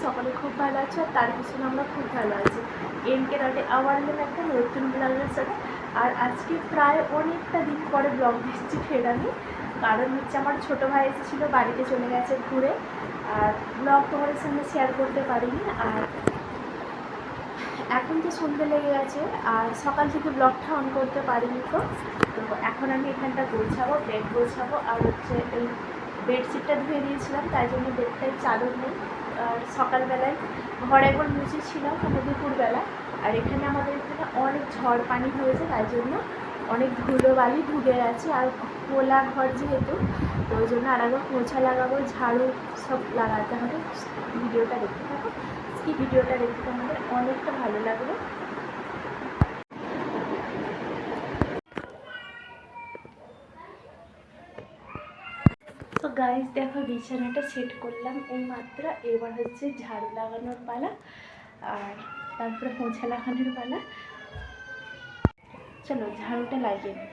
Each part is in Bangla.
সকলে খুব ভালো আছো, আর তার পিছনে আমরা খুব ভালো আছি। এমকে রটে আবার একটা নতুন ব্লগের সাথে। আর আজকে প্রায় অনেকটা দিন পরে ব্লগ দিচ্ছি ফের আমি, কারণ হচ্ছে আমার ছোটো ভাই এসেছিলো, বাড়িতে চলে গেছে ঘুরে, আর ব্লগ তোমাদের সঙ্গে শেয়ার করতে পারিনি। আর এখন তো সন্ধ্যে লেগে গেছে, আর সকাল থেকে ব্লগটা অন করতে পারিনি। তো এখন আমি এখানটা গোছাবো, বেড গোছাবো, আর হচ্ছে এই বেডশিটটা ধুয়ে দিয়েছিলাম, তাই জন্য বেডটাই চাদর নেই। আর সকালবেলায় ঘর একবার মুছেছিলাম, মানে দুপুরবেলা। আর এখানে আমাদের এখানে অনেক ঝড় পানি হয়েছে, তাই জন্য অনেক ধুলো বালি ঢুকে গেছে, আর খোলা ঘর যেহেতু, তো ওই জন্য আর একবার পোছা লাগাবো, ঝাড়ু সব লাগাতে হবে। ভিডিওটা দেখতে থাকো, এই ভিডিওটা দেখতে আমাদের অনেকটা ভালো লাগবে। তো গাইস দেখো, বিছানাটা সেট করলাম এই মাত্র, এবার হচ্ছে ঝাড়ু লাগানোর পালা, আর তারপরে মোছা লাগানোর পালা। চলো ঝাড়ুটা লাগিয়ে নিই।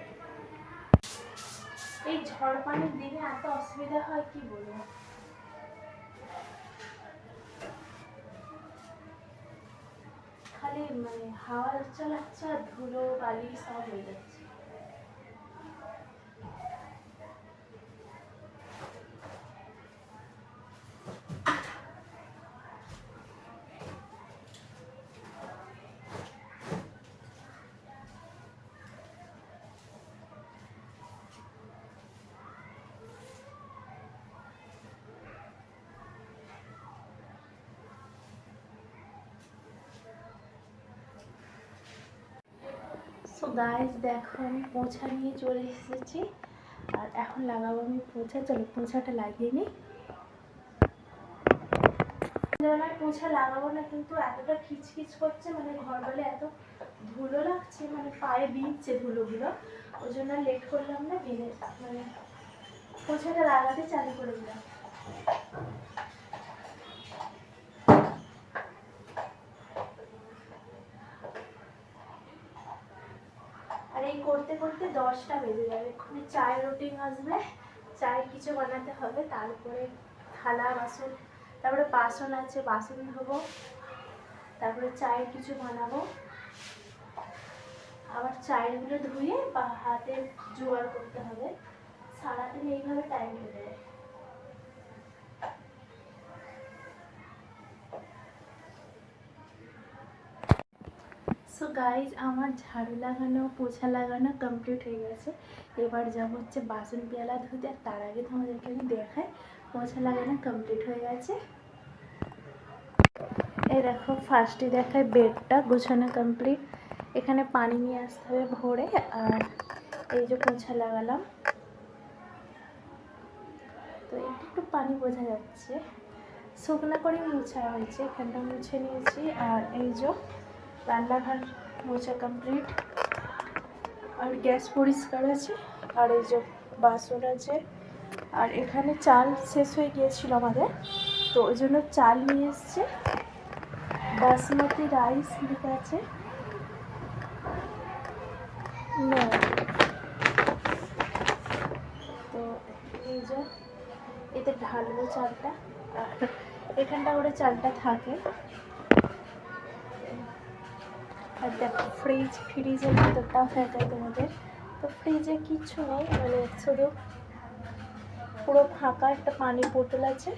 এই ঝড় পানির দিনে এত অসুবিধা হয় কি বলবো। খালি মানে হাওয়া চালাচ্ছে আর ধুলো বালি সব হয়ে যাচ্ছে। সো গাইস দেখো, আমি পোঁছা নিয়ে চলে এসেছি, আর এখন লাগাবো আমি পোঁছা। চলো পোঁছাটা লাগিয়ে নিই। সন্ধ্যাবেলায় পোঁছা লাগাবো না, কিন্তু এতটা খিচখিচ করছে, মানে ঘর বলে এত ধুলো লাগছে, মানে পায়ে বিঁধছে ধুলোগুলো, ওই জন্য লেট করলাম না, বিঁধে মানে পোঁছাটা লাগাতে চালু করে দিলাম। আর এই করতে করতে 10টা বেজে যাবে, এক্ষুনি চায়ের রুটিন আসবে, চায় কিছু বানাতে হবে, তারপরে থালা বাসন, তারপরে বাসন আছে, বাসন ধোবো, তারপরে চায়ের কিছু বানাবো, আবার চায়েরগুলো ধুয়ে বা হাতে জোগাড় করতে হবে। সারাদিন এইভাবে টাইম কেটে যায়। সো গাইজ, আমার ঝাড়ু লাগানো পোছা লাগানো কমপ্লিট হয়ে গেছে। এবার যাবো হচ্ছে বাসন পেয়ালা ধুতে, আর তার আগে তোমাদেরকে আমি দেখাই পোছা লাগানো কমপ্লিট হয়ে গেছে। এই দেখো, ফার্স্টে দেখায় বেডটা গোছানো কমপ্লিট। এখানে পানি নিয়ে আসতে হবে ভরে, আর এই যে পোছা লাগালাম, তো একটু পানি বোঝা যাচ্ছে, শুকনো করে মুছা হয়েছে, এখানটা মুছে নিয়েছি। আর এই যে রান্নাঘর মোছা কমপ্লিট, আর গ্যাস পরিষ্কার আছে, আর এই যে বাসন আছে। আর এখানে চাল শেষ হয়ে গিয়েছিল আমাদের, তো ওই জন্য চাল নিয়ে এসছে, বাসমতি রাইস লেখা আছে। তো এই যে এতে ঢালবো চালটা, আর এখানটা করে চালটা থাকে। আর দেখো ফ্রিজের ভিতরটাও দেখায় তোমাদের, তো ফ্রিজে কিচ্ছু নেই, মানে শুধু পুরো ফাঁকা একটা পানির বোতল আছে,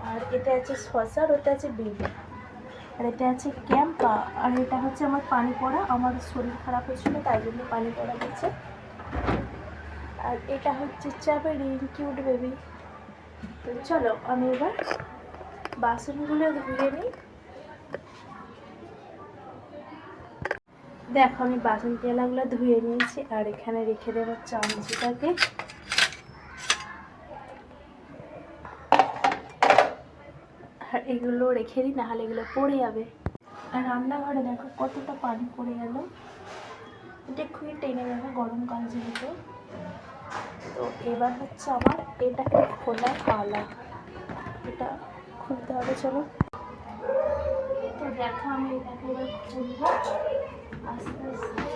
আর এটা আছে শসা, আর ওটা আছে বেবি, আর এটা আছে ক্যাম্পা, আর এটা হচ্ছে আমার পানি পড়া, আমার শরীর খারাপ হয়েছিল তাই জন্য পানি পড়া দিচ্ছে। আর এটা হচ্ছে চাবেরি কিউট বেবি। তো চলো আমি এবার বাসনগুলো ধুয়ে নিই। দেখো, আমি বাসন তেলাগুলো ধুয়ে নিয়েছি, আর এখানে রেখে দেবো চামচিটাকে। আর এগুলো রেখে দিই, নাহলে এগুলো পড়ে যাবে। আর রান্নাঘরে দেখো কতটা পানি পড়ে গেল, এটা খুবই টেনে যাবে গরমকাল যেহেতু। তো এবার হচ্ছে আমার এটাকে খোলা পালা, এটা খুলতে হবে। চলো, তো দেখো আমি এটাকে এবার খুলবো আস্তে আস্তে।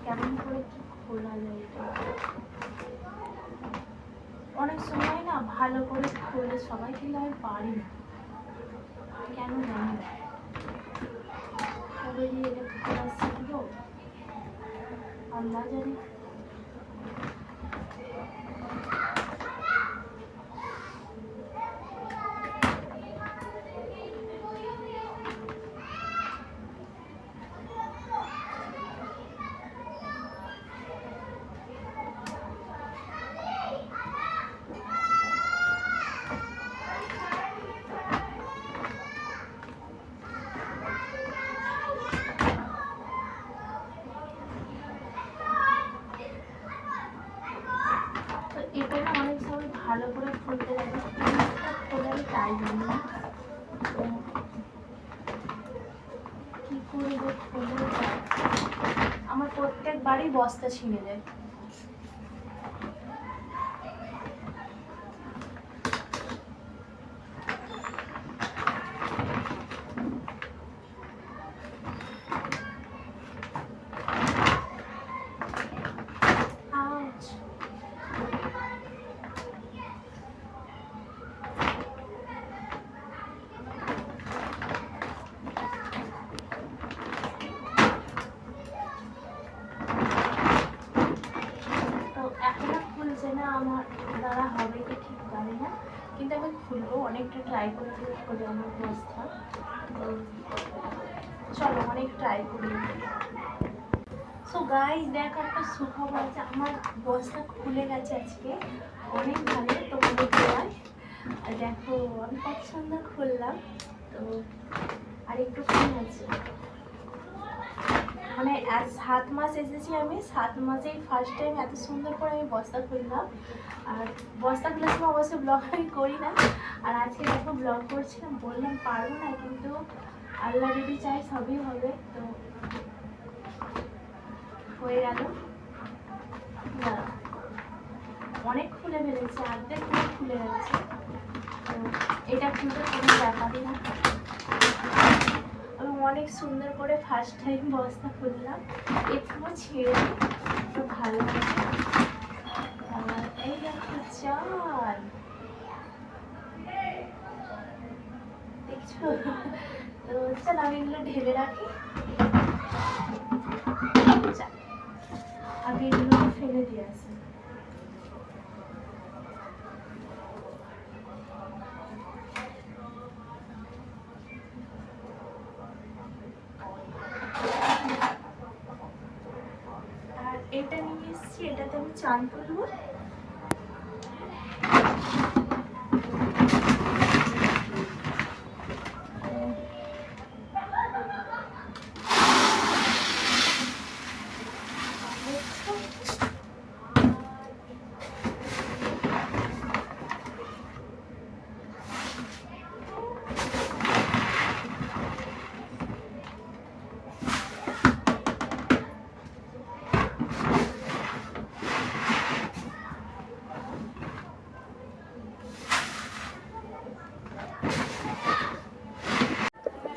কেমন করে কি খোলা যায় এটা, অনেক সময় না ভালো করে খুলে সবাই, কিন্তু আমি পারি না কেন জানি না। কবে দিয়ে এটা খোলা শিখবো আল্লাহ জানি। এটা না অনেক সময় ভালো করে খুলতে যাবে, খোলাই তাই জন্য কি করে যে খুলে যায়। আমার প্রত্যেকবারই বস্তা ছিঁড়ে যায়। খুলছে না, আমার দ্বারা হবে কি ঠিক জানি না, কিন্তু আমি খুলবো, অনেকটা ট্রাই করে খুলে আমার বস্তা। তো চলো অনেক ট্রাই করি। সো গাইস দেখো একটা সুখবর আছে, আমার বস্তা খুলে গেছে আজকে, অনেক ভালো তোমাদের দেওয়ায়। আর দেখো আমি কত সুন্দর খুললাম। তো আর একটু কম আছে, মানে 7 মাস এসেছি আমি, 7 মাসেই ফার্স্ট টাইম এত সুন্দর করে আমি বস্তা খুললাম। আর বস্তা খোলার সময় অবশ্যই ব্লগ আমি করি না, আর আজকে দেখো ব্লগ করছিলাম, বললাম পারবো না, কিন্তু আল্লাহ যদি চাই সবই হবে। তো হয়ে গেল, অনেক খুলে ফেলেছে, অর্ধেক খুলে গেছে। তো এটা খুলতে কোনো ব্যাপারই না, আমি অনেক সুন্দর করে ফার্স্ট টাইম বস্তা খুললাম, একটুও ছেড়ে একটু ভালো আছে। আর এই দেখো চাল, দেখছো? তো চল আমি এগুলো ঢেলে রাখি, আগে এগুলো ফেলে দিয়ে আসি। আর এটা নিয়ে এসেছি, এটাতে আমি চাল করবো।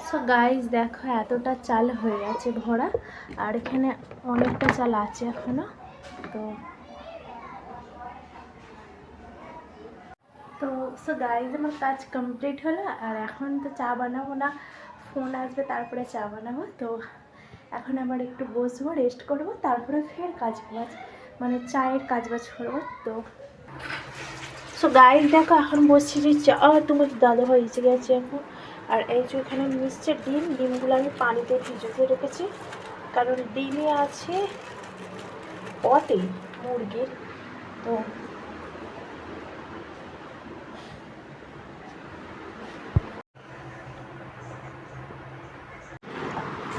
সো গাইস দেখো এতটা চাল হয়ে গেছে ভরা, আর এখানে অনেকটা চাল আছে এখনো। তো সো গাইস আমার কাজ কমপ্লিট হলো, আর এখন তো চা বানাবো না, ফোন আসবে তারপরে চা বানাবো। তো এখন আবার একটু বসবো, রেস্ট করব, তারপরে ফের কাজ বাজ, মানে চায়ের কাজ বাজ করবো। তো সো গাইস দেখো এখন বসছি যে চা, তোমার দাদা ভাই এসে গেছে এখন। আর এই যে এখানে মিশছে ডিম, ডিমগুলো আমি পানিতে ভিজিয়ে রেখেছি, কারণ ডিমে আছে প্রোটিন মুরগির। তো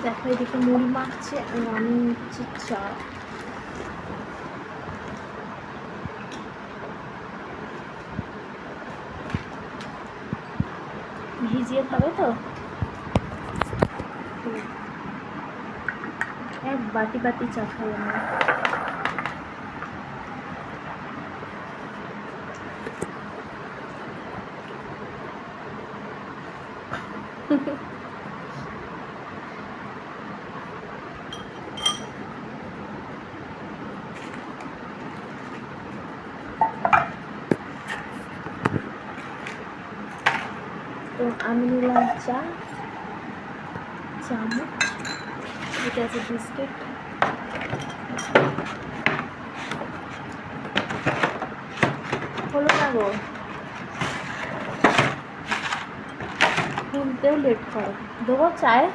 দেখো এদিকে মুড়ি মাখছে, আর আমি হচ্ছে চা। ভিজিয়ে খাবে তো, এক বাটি বাটি চা খাই আমরা। তো আমি নিলাম চা, চামচ, এটা আছে বিস্কিট, হলো না গো, খুলতেও লেট করো, দেবো চায়।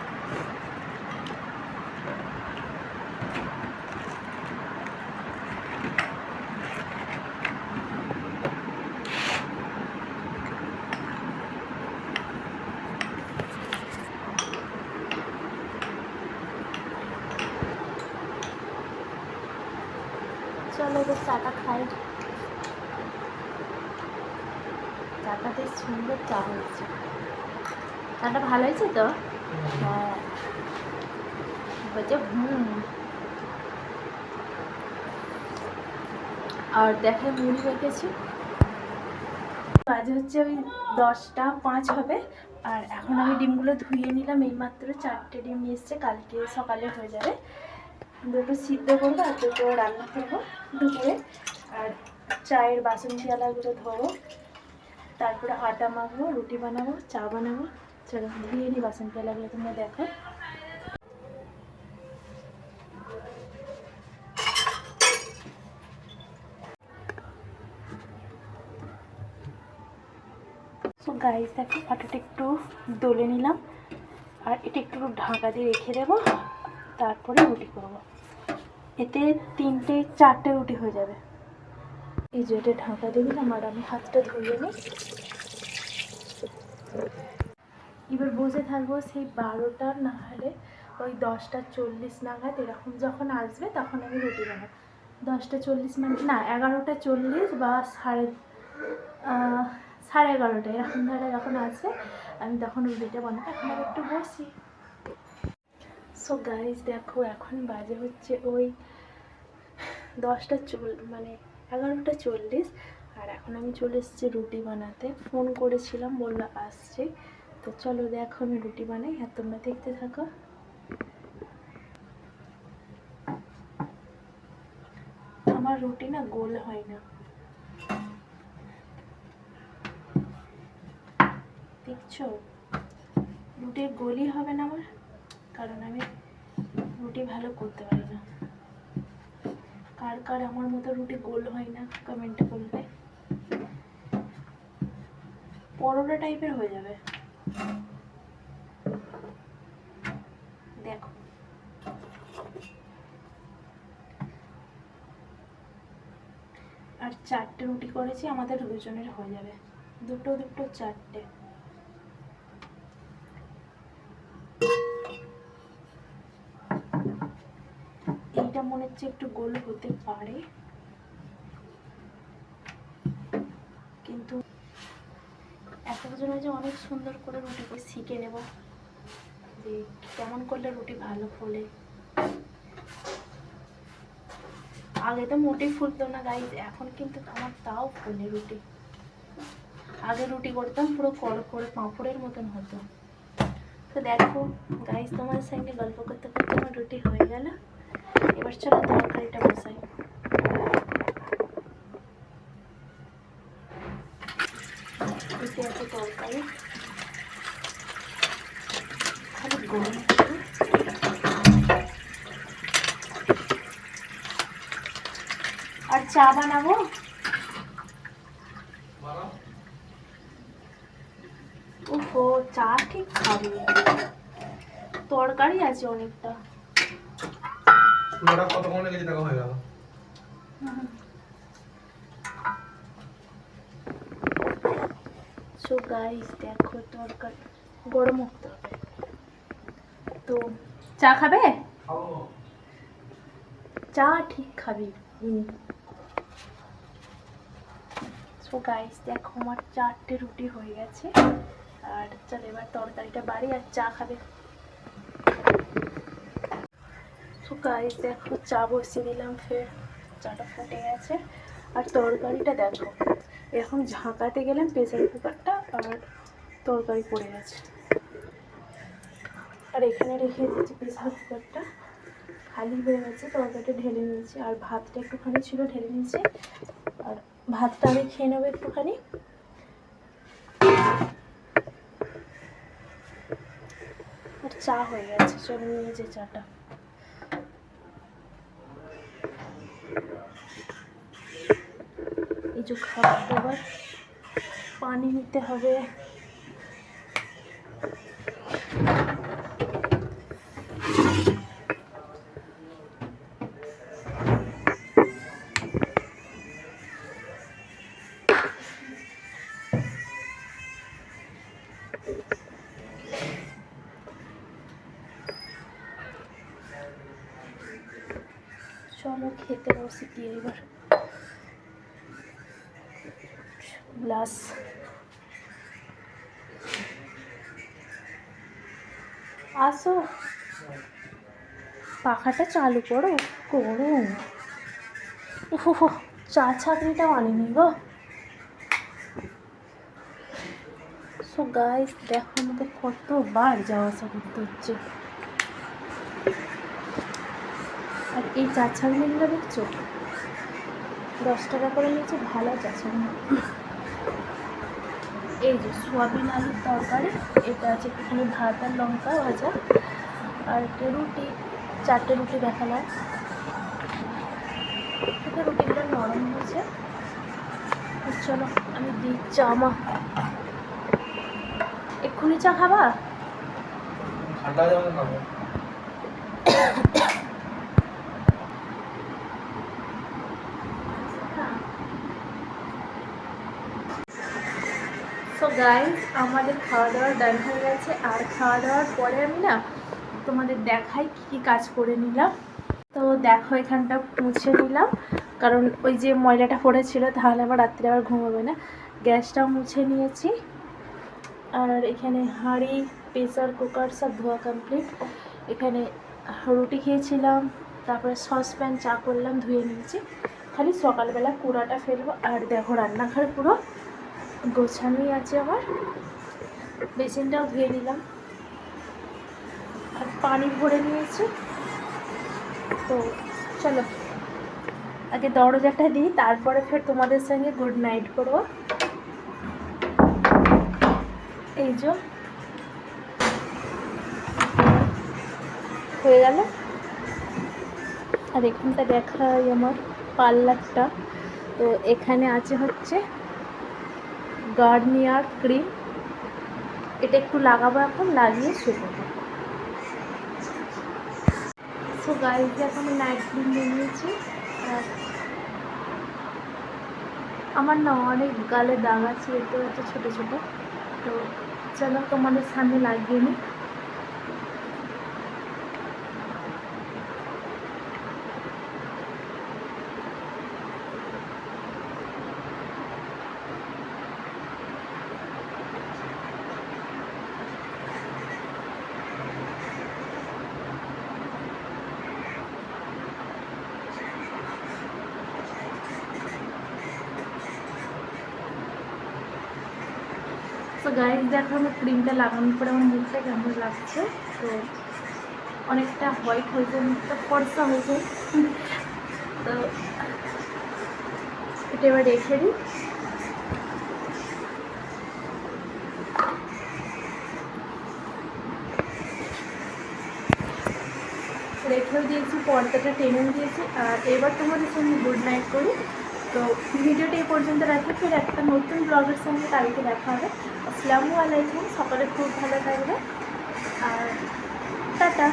চলো এবার চাটা খাই। চাটা বেশ সুন্দর চা হয়েছে। চাটা ভালো হয়েছে তো? হ্যাঁ বলছে আর দেখে মুড়ি রেখেছি। বাজে হচ্ছে ওই 10টা 5 হবে। আর এখন আমি ডিমগুলো ধুয়ে নিলাম, এইমাত্র 4টে ডিম এসছে, কালকে সকালে হয়ে যাবে। দুটো সিদ্ধ করবো আর দুটো রান্না করবো দুপুরে। আর চায়ের বাসন পেয়ালাগুলো ধোবো, তারপরে আটা মাখবো, রুটি বানাবো, চা বানাবো। চলো ধুয়ে নিই বাসন পেয়ালাগুলো, তোমরা দেখো। সো গাইস দেখো, আটাটা একটু দলে নিলাম আর এটা একটু ঢাকা দিয়ে রেখে দেবো, তারপরে রুটি করব। এতে 3-4টে রুটি হয়ে যাবে। এই যে এটা ঢাকা দিয়ে দিলাম আর আমি হাতটা ধুয়ে নিই। এবার বসে থাকবো সেই 12টা না হলে ওই 10টা 40 নাগাদ, এরকম যখন আসবে তখন আমি রুটি বানাবো। 10টা 40 মানে না, 11টা 40 বা সাড়ে 11টা এরকম ধরে যখন আসবে আমি তখন রুটিটা বানাবো। এখন আমি একটু বসি। সো গাইজ দেখো, এখন বাজে হচ্ছে ওই 10টা মানে 11টা 40। আর এখন আমি চলে এসেছি রুটি বানাতে। ফোন করেছিলাম, বললো আসছে। তো চলো দেখো আমি রুটি বানাই আর তোমরা দেখতে থাকো। আমার রুটি না গোল হয় না, দেখছো? রুটির গোলই হবে না আমার, কারণ আমি রুটি ভালো করতে পারি না। কার কার আমার মতো রুটি গোল হয় না কমেন্টে বলবে। পরোটা টাইপের হয়ে যাবে, দেখো। আর 4টে রুটি করেছি, আমাদের দুজনের হয়ে যাবে। দুটো 4টে। এইটা মনে হচ্ছে একটু গোল হতে পারে, কিন্তু একটা জন হয়েছে অনেক সুন্দর করে রুটি করে শিখে নেব যে কেমন করলে রুটি ভালো ফোলে। আগে তো মোটেই ফুলতো না গাইজ, এখন কিন্তু আমার তাও ফোলে রুটি। আগে রুটি করতাম পুরো করে পাঁপড়ের মতন হতো। তো দেখো গাইজ, তোমার সঙ্গে গল্প করতে করতে আমার রুটি হয়ে গেল। এবার চলো তরকারিটা বসাই। এতে আছে তরকারি, খালি গরম আর চা বানাবো। ওহো, চা ঠিক খাবে, তরকারি আছে অনেকটা। কতক্ষণ লেগেছে দেখা হয়ে গেল। সো গাইস দেখো, তরকারি গরম হতে হবে। তো চা খাবে? চা ঠিক খাবি। সো গাইস দেখো, আমার 4টে রুটি হয়ে গেছে। আর চল এবার তরকারিটা বাড়ি, আর চা খাবে। সো গাইস দেখো, চা বসিয়ে দিলাম, ফের চাটা ফুটে গেছে। আর তরকারিটা দেখো, এরকম ঝাঁকাতে গেলাম প্রেসার কুকারটা আর তরকারি পড়ে গেছে। আর এখানে রেখে দিয়েছি প্রেসার কুকারটা, খালি হয়ে গেছে, তরকারিটা ঢেলে নিয়েছি। আর ভাতটা একটুখানি ছিল, ঢেলে নিয়েছি। আর ভাতটা আমি খেয়ে নেবো একটুখানি। চা হয়ে গেছে, চলো নিয়ে যে চাটা। এই যে খাবার দাবার, পানি নিতে হবে। চলো খেতে বসে দিয়ে এবার গ্লাস। আসো, পাখাটা চালু করো, গরম। ওহো, চা ছাঁকনিটাও আনিনি গো। সো গাইস, দেখো আমাদের কতবার যাওয়া আসা করতে হচ্ছে। আর এই চা ছাঁকনিগুলো দেখছো, 10 টাকা করে নিয়েছে, ভালো চা ছাঁকনি। এই যে সোয়াবিন আলুর তরকারি, এটা আছে এখানে ভাত আর লঙ্কা ভাজা, আর একটা রুটি, 4টে রুটি দেখালাম। এটা রুটিগুলো নরম হয়েছে। চলো আমি দিই চা। মা এক্ষুনি চা খাবা? ঠান্ডা যেমন খাবো। সো গাইস, আমাদের খাওয়া দাওয়া ডান হয়ে গেছে। আর খাওয়া দাওয়ার পরে আমি না তোমাদের দেখাই কী কী কাজ করে নিলাম। তো দেখো, এখানটা মুছে নিলাম, কারণ ওই যে ময়লাটা পড়েছিল, তাহলে আবার রাত্রে আবার ঘুমাবে না। গ্যাসটাও মুছে নিয়েছি। আর এখানে হাঁড়ি, প্রেসার কুকার সব ধোয়া কমপ্লিট। এখানে রুটি খেয়েছিলাম, তারপরে সসপ্যান চা করলাম, ধুয়ে নিয়েছি। খালি সকালবেলা কুড়াটা ফেলবো। আর দেখো রান্নাঘর পুরো গোছানোই আছে আমার। বেসিনটাও ধুয়ে নিলাম, আর পানি ভরে নিয়েছি। তো চলো আগে দরজাটা দিই, তারপরে ফের তোমাদের সঙ্গে গুড নাইট করবো। এই যে হয়ে গেল। আর এখানটা দেখাই আমার পার্লারটা। তো এখানে আছে হচ্ছে গার্নিয়ার ক্রিম, এটা একটু লাগাবো, এখন লাগিয়ে শুকো। সো গাইস, এখন আমি নাইট ক্রিম নিয়ে নিয়েছি। আর আমার না অনেক গালে দাগ আছে, দেখতে পাচ্ছি ছোটো ছোটো। তো চলো তোমাদের সামনে লাগিয়ে নিই। তো গাইস দেখো, আমার ক্রিমটা লাগানোর পরে আমার মুখটা কেমন লাগছে। তো অনেকটা হোয়াইট হয়েছে, মুখটা ফর্সা হয়েছে। তো এটা এবার রেখে দিই। রেখেও দিয়েছি, পর্দাটা টেনে দিয়েছি। আর এবার তোমাদের সঙ্গে গুড নাইট করি। তো ভিডিওটা এই পর্যন্ত রাখি, ফের একটা নতুন ব্লগের সঙ্গে কালকে দেখা হবে। আসসালামু আলাইকুম, সকলে খুব ভালো থাকবে, আর টাটা।